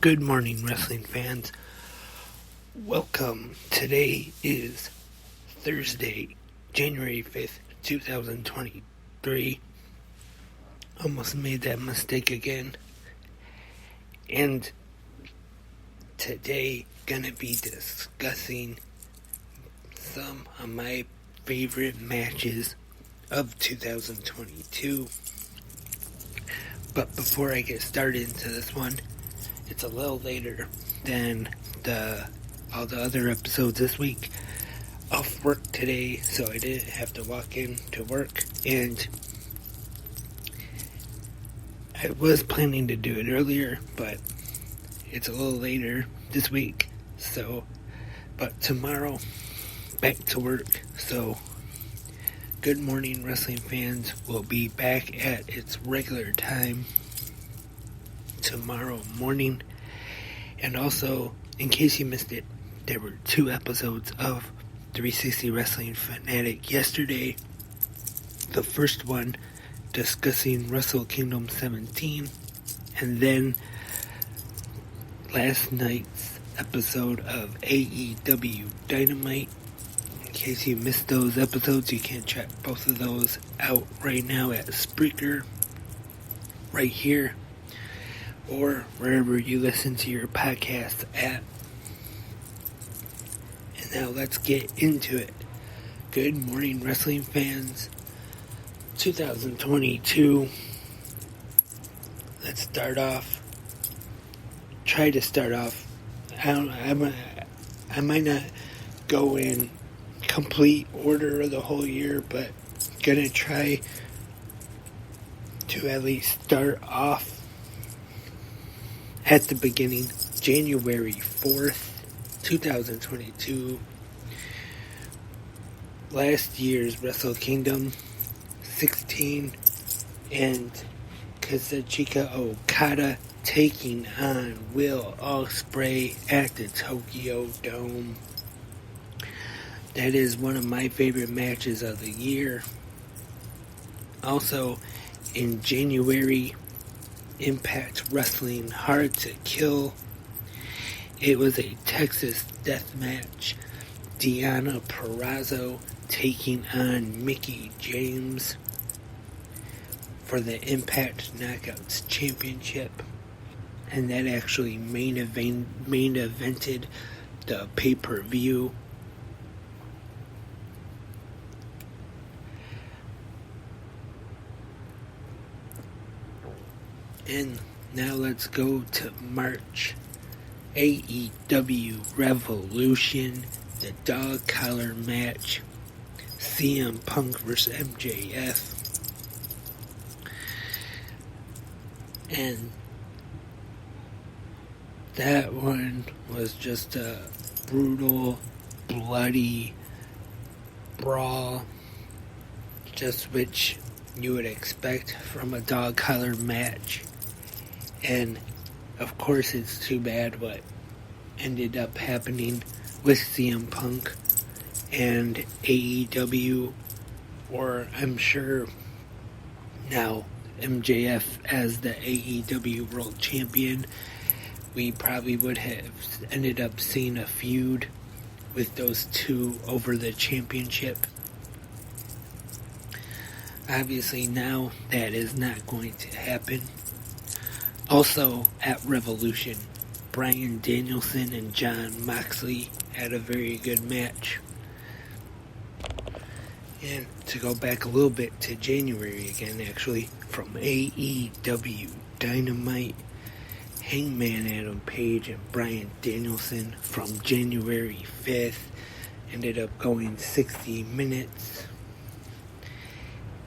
Good morning, wrestling fans. Welcome. Today is Thursday, January 5th, 2023. Almost made that mistake again. And today, gonna be discussing some of my favorite matches of 2022. But before I get started into this one, it's a little later than all the other episodes this week. Off work today, so I didn't have to walk in to work, and I was planning to do it earlier, but it's a little later this week. But tomorrow, back to work. So, Good Morning Wrestling fans will be back at its regular time tomorrow morning. And also, in case you missed it, there were 2 episodes of 360 Wrestling Fanatic yesterday. The first one discussing Wrestle Kingdom 17, and then last night's episode of AEW Dynamite. In case you missed those episodes, you can check both of those out right now at Spreaker, right here, or wherever you listen to your podcasts at. And now let's get into it. Good morning, wrestling fans. 2022. Let's start off. Try to start off. I might not go in complete order of the whole year, but gonna try to at least start off at the beginning. January 4th, 2022. Last year's Wrestle Kingdom 16, and Kazuchika Okada taking on Will Ospreay at the Tokyo Dome. That is one of my favorite matches of the year. Also, in January, Impact Wrestling Hard to Kill. It was a Texas death match. Deonna Purrazzo taking on Mickie James for the Impact Knockouts Championship. And that actually main evented the pay-per-view. And now let's go to March. AEW Revolution, the dog collar match. CM Punk vs. MJF. And that one was just a brutal, bloody brawl, just which you would expect from a dog collar match. And of course, it's too bad what ended up happening with CM Punk and AEW, or I'm sure now MJF as the AEW World Champion. We probably would have ended up seeing a feud with those two over the championship. Obviously now that is not going to happen. Also at Revolution, Bryan Danielson and Jon Moxley had a very good match. And to go back a little bit to January again, actually, from AEW Dynamite, Hangman Adam Page and Bryan Danielson from January 5th ended up going 60 minutes.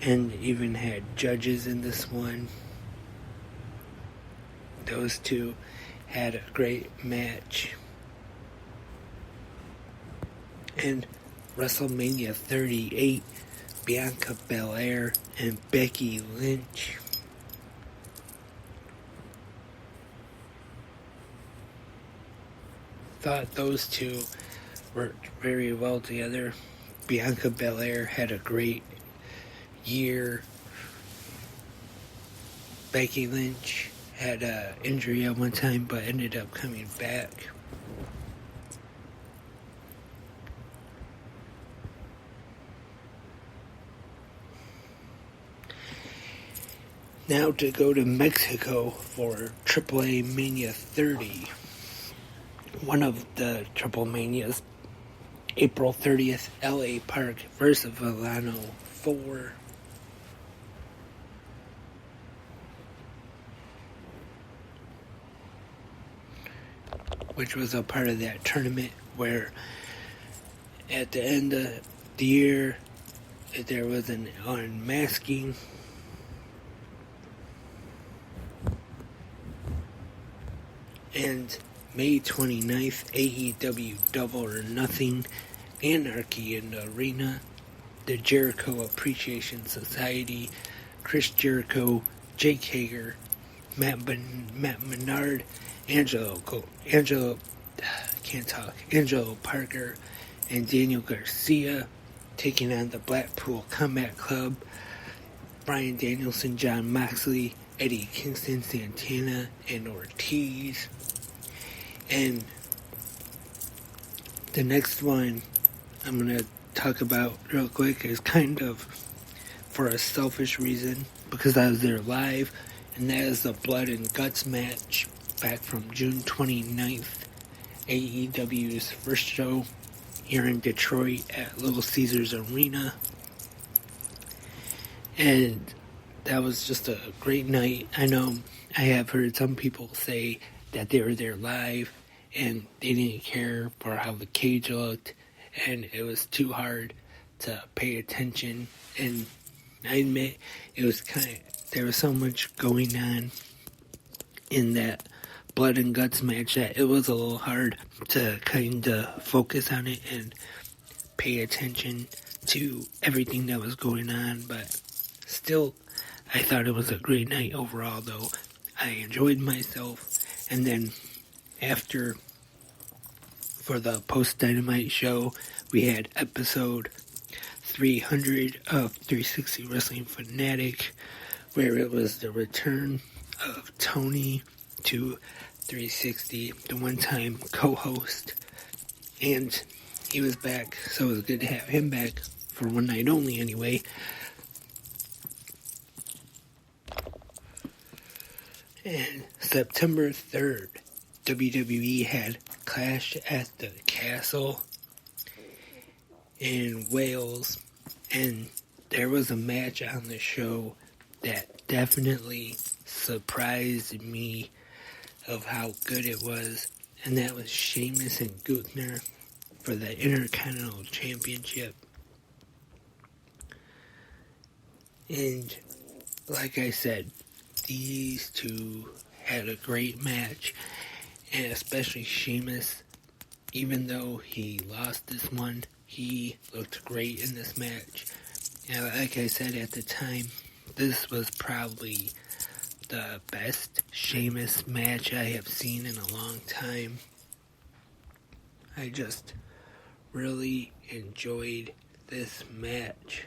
And even had judges in this one. Those two had a great match. And WrestleMania 38, Bianca Belair and Becky Lynch. Thought those two worked very well together. Bianca Belair had a great year. Becky Lynch had an injury at one time, but ended up coming back. Now to go to Mexico for AAA Mania 30. One of the Triple Manias, April 30th, LA Park versus Villano 4. Which was a part of that tournament where at the end of the year there was an unmasking. And May 29th, AEW Double or Nothing, Anarchy in the Arena, the Jericho Appreciation Society, Chris Jericho, Jake Hager, Matt Menard, Angelo Parker, and Daniel Garcia taking on the Blackpool Combat Club, Bryan Danielson, Jon Moxley, Eddie Kingston, Santana, and Ortiz. And the next one I'm going to talk about real quick is kind of for a selfish reason because I was there live, and that is the Blood and Guts match back from June 29th, AEW's first show here in Detroit at Little Caesars Arena. And that was just a great night. I know I have heard some people say that they were there live and they didn't care for how the cage looked and it was too hard to pay attention. And I admit it was there was so much going on in that Blood and Guts match that it was a little hard to kind of focus on it and pay attention to everything that was going on, but still I thought it was a great night overall, though. I enjoyed myself. And then after, for the post-Dynamite show, we had episode 300 of 360 Wrestling Fanatic, where it was the return of Tony to 360, the one-time co-host. And he was back, so it was good to have him back for one night only anyway. And September 3rd, WWE had Clash at the Castle in Wales, and there was a match on the show that definitely surprised me of how good it was, and that was Sheamus and Gunther for the Intercontinental Championship. And like I said, these two had a great match, and especially Sheamus, even though he lost this one, he looked great in this match. And like I said at the time, this was probably the best Sheamus match I have seen in a long time. I just really enjoyed this match.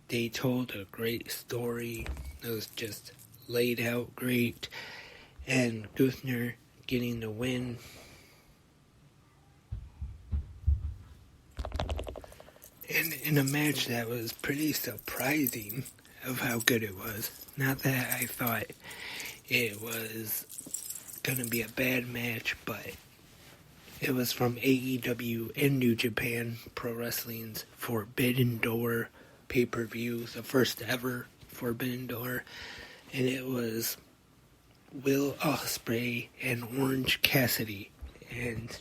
They told a great story. It was just laid out great. And Gunther getting the win. And in a match that was pretty surprising of how good it was. Not that I thought it was going to be a bad match, but it was from AEW and New Japan Pro Wrestling's Forbidden Door pay-per-view, the first ever Forbidden Door, and it was Will Ospreay and Orange Cassidy. And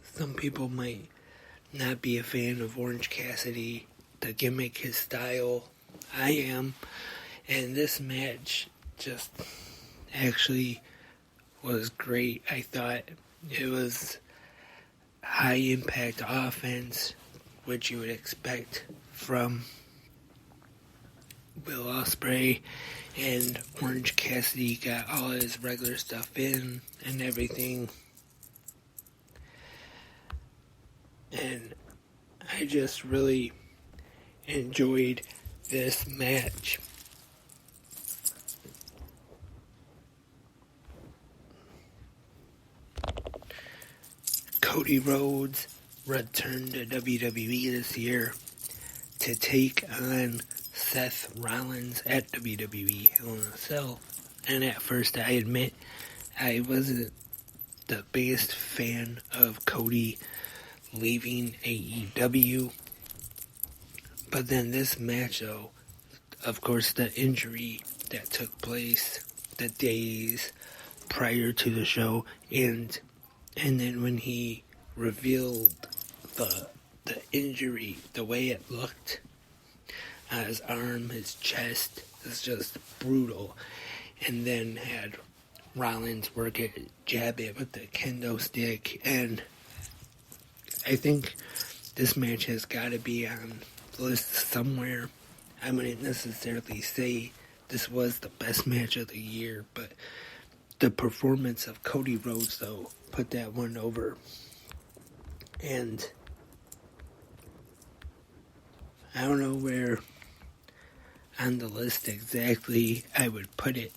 some people might not be a fan of Orange Cassidy, the gimmick, his style. I am, and this match just actually was great. I thought it was high impact offense, which you would expect from Will Ospreay, and Orange Cassidy got all his regular stuff in and everything. And I just really enjoyed this match. Cody Rhodes returned to WWE this year to take on Seth Rollins at WWE Hell in a Cell. And at first, I admit, I wasn't the biggest fan of Cody leaving AEW. But then this match, though, of course, the injury that took place the days prior to the show, and then when he revealed the injury, the way it looked, his arm, his chest, is just brutal. And then had Rollins work it, jab it with the kendo stick, and I think this match has got to be on the list somewhere. I wouldn't necessarily say this was the best match of the year, but the performance of Cody Rhodes, though, put that one over. And I don't know where on the list exactly I would put it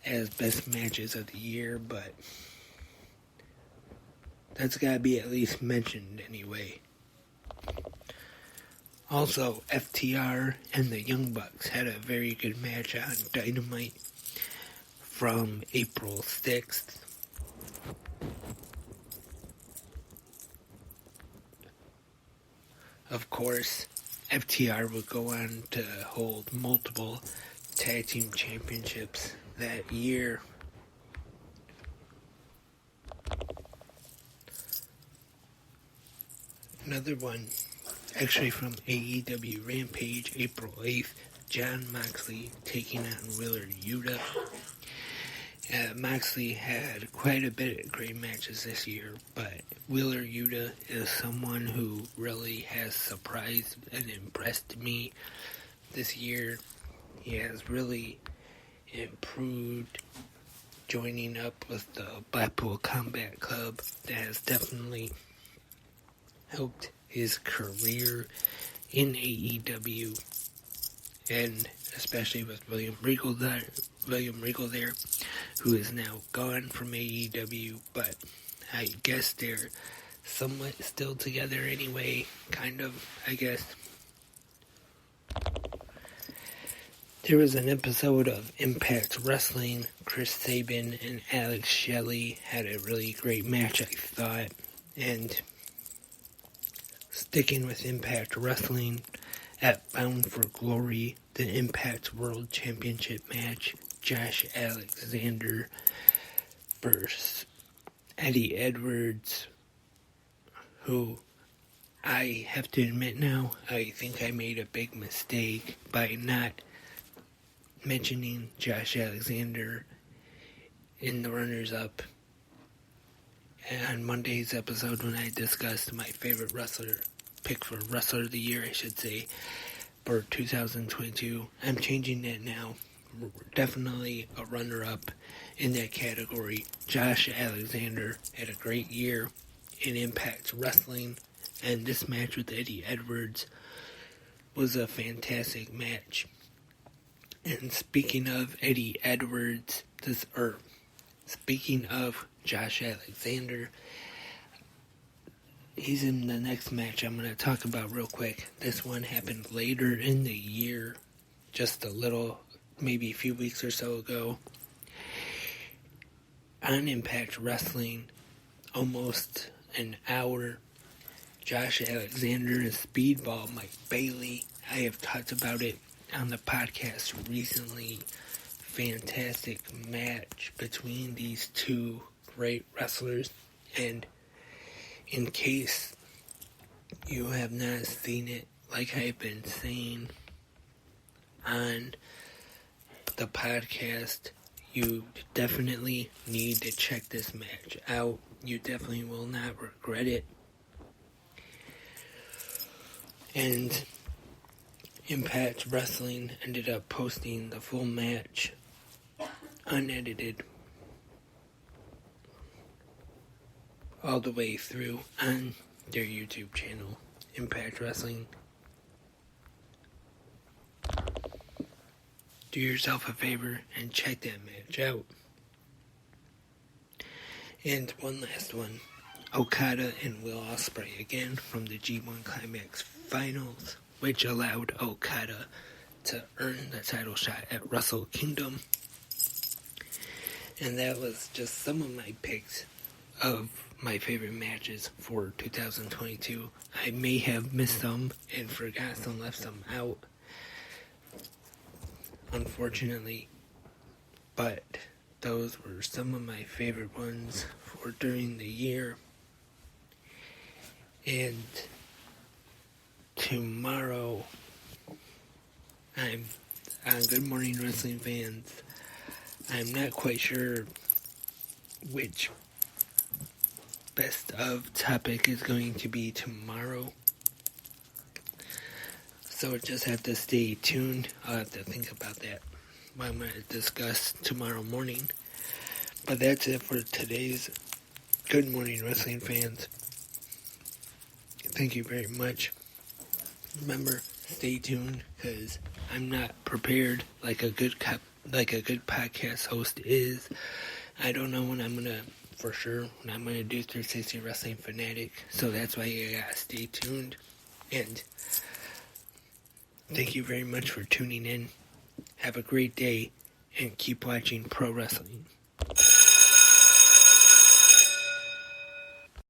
as best matches of the year, but that's got to be at least mentioned anyway. Also, FTR and the Young Bucks had a very good match on Dynamite from April 6th. Of course, FTR would go on to hold multiple tag team championships that year. Another one, actually from AEW Rampage, April 8th, Jon Moxley taking on Wheeler Yuta. Moxley had quite a bit of great matches this year, but Wheeler Yuta is someone who really has surprised and impressed me this year. He has really improved, joining up with the Blackpool Combat Club. That has definitely helped his career in AEW, and especially with William Regal there, who is now gone from AEW, but I guess they're somewhat still together anyway, kind of, I guess. There was an episode of Impact Wrestling. Chris Sabin and Alex Shelley had a really great match, I thought, and sticking with Impact Wrestling, at Bound for Glory, the Impact World Championship match, Josh Alexander versus Eddie Edwards, who I have to admit now, I think I made a big mistake by not mentioning Josh Alexander in the runners-up on Monday's episode when I discussed my favorite pick for Wrestler of the Year, I should say, for 2022. I'm changing that now. Definitely a runner-up in that category. Josh Alexander had a great year in Impact Wrestling, and this match with Eddie Edwards was a fantastic match. And speaking of Eddie Edwards, speaking of Josh Alexander, he's in the next match I'm going to talk about real quick. This one happened later in the year, just a little, maybe a few weeks or so ago. On Impact Wrestling, almost an hour, Josh Alexander and Speedball Mike Bailey. I have talked about it on the podcast recently. Fantastic match between these two great wrestlers, and in case you have not seen it, like I've been saying on the podcast, you definitely need to check this match out. You definitely will not regret it. And Impact Wrestling ended up posting the full match unedited all the way through on their YouTube channel, Impact Wrestling. Do yourself a favor and check that match out. And one last one. Okada and Will Ospreay again from the G1 Climax Finals, which allowed Okada to earn the title shot at Wrestle Kingdom. And that was just some of my picks of my favorite matches for 2022. I may have missed some and forgot some, left some out, unfortunately, but those were some of my favorite ones for during the year. And tomorrow, I'm on Good Morning Wrestling Fans. I'm not quite sure which best of topic is going to be tomorrow, so just have to stay tuned. I'll have to think about that, what I'm going to discuss tomorrow morning. But that's it for today's Good Morning Wrestling Fans. Thank you very much. Remember, stay tuned, because I'm not prepared like a good podcast host is. I don't know when I'm going to do 360 Wrestling Fanatic, so that's why you gotta stay tuned. And thank you very much for tuning in. Have a great day, and keep watching pro wrestling.